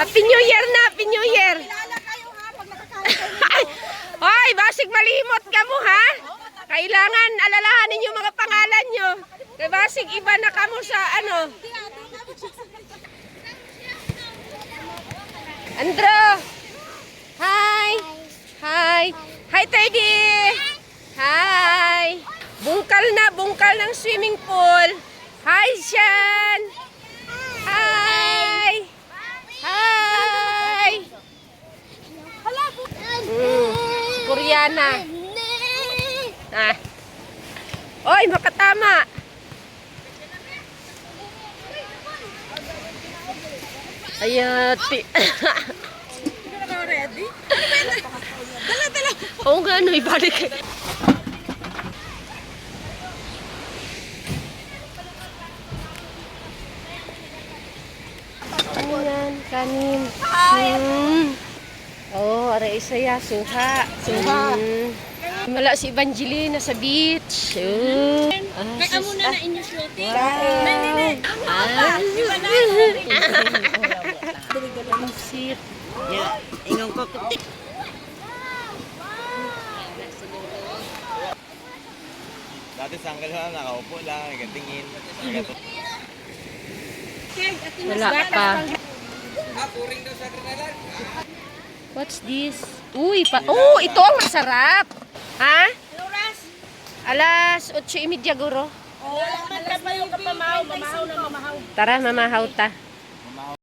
Happy New Year na, Happy New Year. Kilala kayo ha, pag nakakain kayo. Hoy, basig malimot ka mo ha. Kailangan alalahanin yung mga pangalan nyo. Kaya basig iba na kamo sa ano. Andro. Hi. Hi. Hi, Teddy. Hi. Bungkal ng swimming pool. Hi, Shan. Hi. Hi. Koreana. Ah. Oy, makatama. Ayati. Hindi ka ready? Dala. Oo nga, ano, ibalik. Ano yan? Kanin. Oh, aray saya. Suha. Wala si Evangeline sa beach. Kaya muna na inyo slote. Sit. Ya, ingong ko kuti. Dati sanggal na nakaupo lang, nagatingin. Wala pa. What's this? Uy, oh, ito ang masarap. Ha? Alas 8:30 guro. Wala man pa yung kapamahaw, mamahaw na mamahaw. Tara, mamahaw ta.